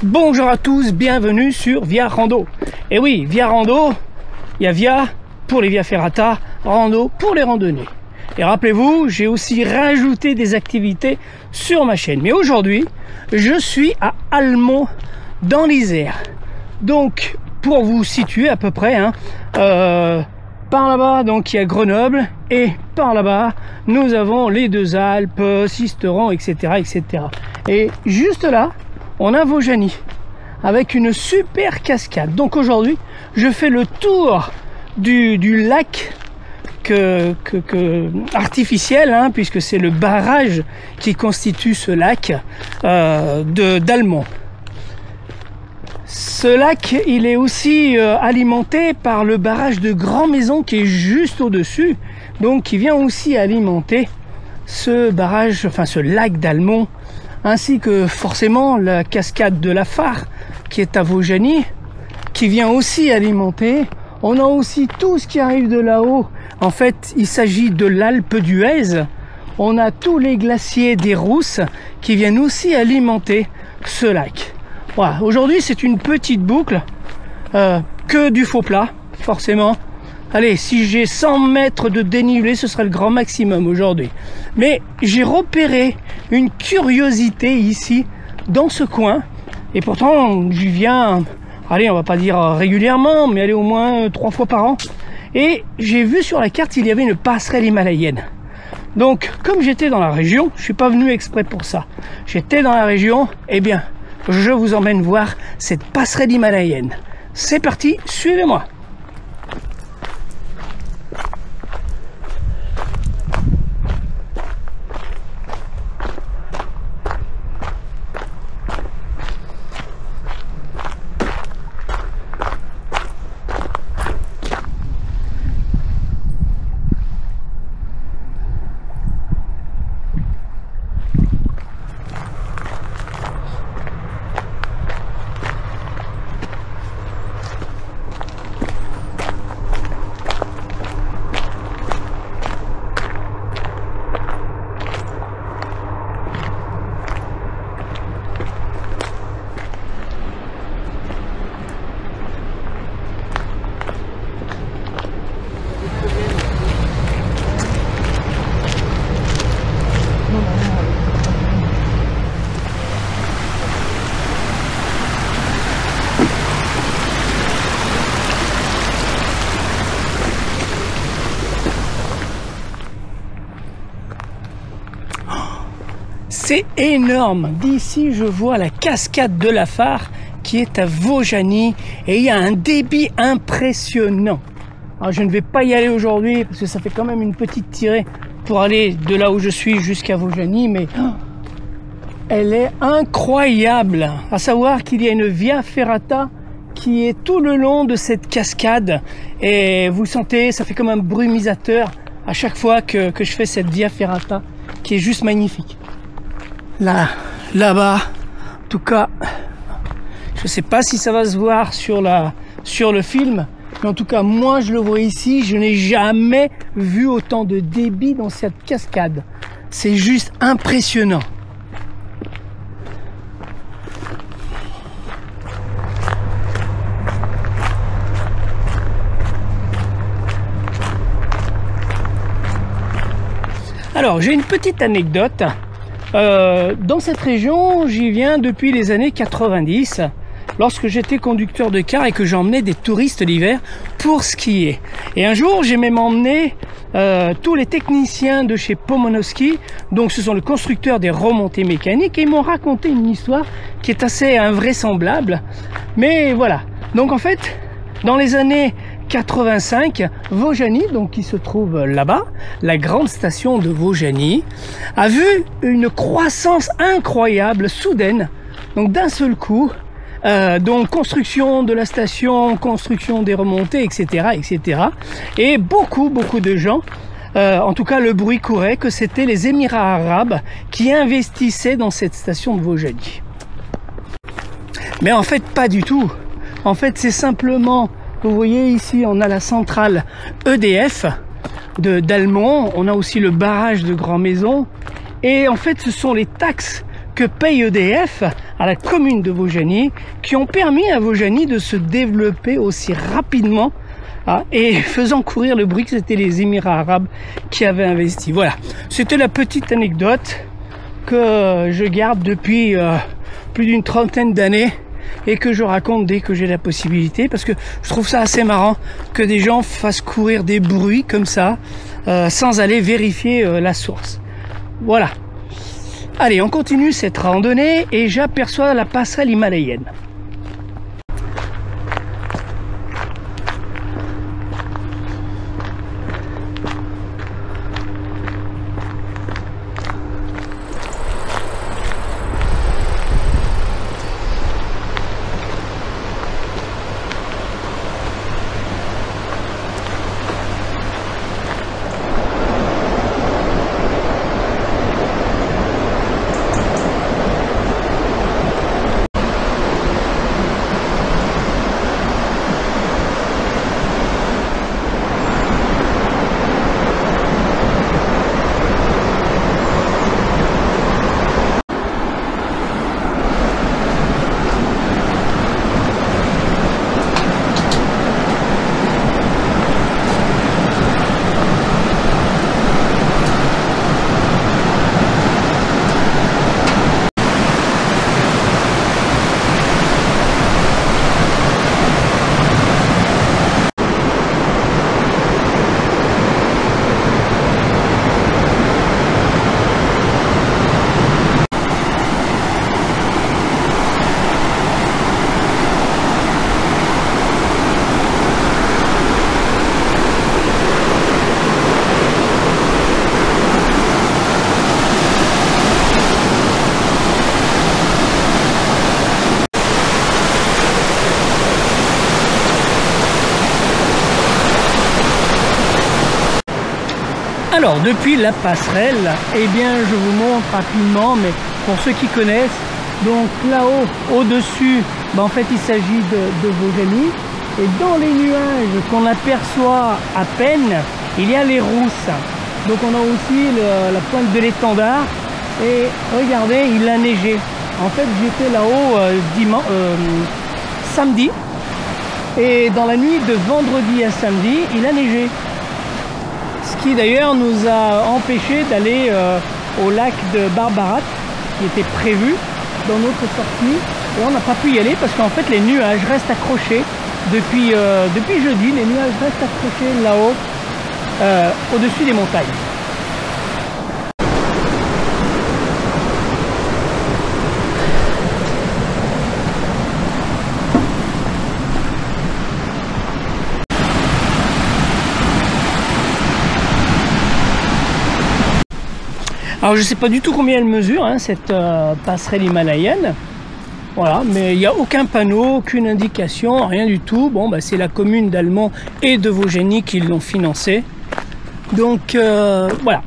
Bonjour à tous, bienvenue sur Via Rando. Et oui, Via Rando, il y a Via pour les Via Ferrata, Rando pour les randonnées. Et rappelez-vous, j'ai aussi rajouté des activités sur ma chaîne. Mais aujourd'hui, je suis à Almont, dans l'Isère. Donc, pour vous situer à peu près, par là-bas, donc il y a Grenoble, et par là-bas, nous avons les deux Alpes, Sisteron, etc., etc. Et juste là, on a Vaujany, avec une super cascade. Donc aujourd'hui, je fais le tour du lac artificiel, puisque c'est le barrage qui constitue ce lac d'Almont. Ce lac, il est aussi alimenté par le barrage de Grand Maison qui est juste au-dessus, donc qui vient aussi alimenter ce barrage, enfin ce lac d'Almont, ainsi que forcément la cascade de la Fare qui est à Vaujany, qui vient aussi alimenter. On a aussi tout ce qui arrive de là-haut. En fait, il s'agit de l'Alpe d'Huez. On a tous les glaciers des Rousses qui viennent aussi alimenter ce lac. Voilà. Aujourd'hui, c'est une petite boucle, que du faux plat, forcément. Allez, si j'ai 100 mètres de dénivelé, ce serait le grand maximum aujourd'hui. Mais j'ai repéré une curiosité ici, dans ce coin. Et pourtant, j'y viens, allez, on va pas dire régulièrement, mais allez, au moins 3 fois par an. Et j'ai vu sur la carte, il y avait une passerelle himalayenne. Donc, comme j'étais dans la région, je suis pas venu exprès pour ça. J'étais dans la région, eh bien, je vous emmène voir cette passerelle himalayenne. C'est parti, suivez-moi. C'est énorme. D'ici, je vois la cascade de la Fare qui est à Vaujany et il y a un débit impressionnant. Alors, je ne vais pas y aller aujourd'hui parce que ça fait quand même une petite tirée pour aller de là où je suis jusqu'à Vaujany, mais elle est incroyable. À savoir qu'il y a une Via Ferrata qui est tout le long de cette cascade et vous sentez, ça fait comme un brumisateur à chaque fois que je fais cette Via Ferrata qui est juste magnifique. Là-bas, en tout cas, je ne sais pas si ça va se voir sur le film, mais en tout cas, moi, je le vois ici, je n'ai jamais vu autant de débit dans cette cascade. C'est juste impressionnant. Alors, j'ai une petite anecdote. Dans cette région, j'y viens depuis les années 90, lorsque j'étais conducteur de car et que j'emmenais des touristes l'hiver pour skier. Et un jour, j'ai même emmené tous les techniciens de chez Pomonoski, donc ce sont les constructeurs des remontées mécaniques, et ils m'ont raconté une histoire qui est assez invraisemblable. Mais voilà, donc en fait, dans les années 85, Vaujany, donc qui se trouve là-bas, la grande station de Vaujany, a vu une croissance incroyable, soudaine, donc d'un seul coup, donc construction de la station, construction des remontées, etc., etc. Et beaucoup de gens, en tout cas le bruit courait que c'était les Émirats arabes qui investissaient dans cette station de Vaujany. Mais en fait, pas du tout. En fait, c'est simplement... Vous voyez ici, on a la centrale EDF d'Almont, on a aussi le barrage de Grand Maison, et en fait ce sont les taxes que paye EDF à la commune de Vaujany, qui ont permis à Vaujany de se développer aussi rapidement et faisant courir le bruit que c'était les Émirats arabes qui avaient investi. Voilà, c'était la petite anecdote que je garde depuis plus d'une trentaine d'années et que je raconte dès que j'ai la possibilité, parce que je trouve ça assez marrant que des gens fassent courir des bruits comme ça sans aller vérifier la source. Voilà. Allez, on continue cette randonnée et j'aperçois la passerelle himalayenne. Alors, depuis la passerelle, eh bien, je vous montre rapidement, mais pour ceux qui connaissent, donc là-haut, au-dessus, en fait, il s'agit de Vaujany. Et dans les nuages qu'on aperçoit à peine, il y a les rousses. Donc, on a aussi la pointe de l'étendard. Et regardez, il a neigé. En fait, j'étais là-haut samedi. Et dans la nuit de vendredi à samedi, il a neigé. Ce qui d'ailleurs nous a empêché d'aller au lac de Barbarath, qui était prévu dans notre sortie. Et on n'a pas pu y aller parce qu'en fait les nuages restent accrochés depuis jeudi. Les nuages restent accrochés là-haut, au-dessus des montagnes. Alors je ne sais pas du tout combien elle mesure, hein, cette passerelle himalayenne. Voilà, mais il n'y a aucun panneau, aucune indication, rien du tout. Bon, c'est la commune d'Allemont et de Vaujany qui l'ont financé. Donc voilà,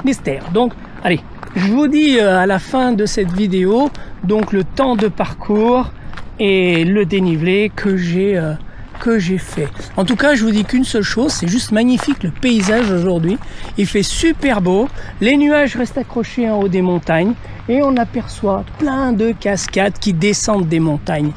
mystère. Donc allez, je vous dis à la fin de cette vidéo, donc le temps de parcours et le dénivelé que j'ai fait. En tout cas, je vous dis qu'une seule chose, c'est juste magnifique le paysage aujourd'hui. Il fait super beau, les nuages restent accrochés en haut des montagnes et on aperçoit plein de cascades qui descendent des montagnes.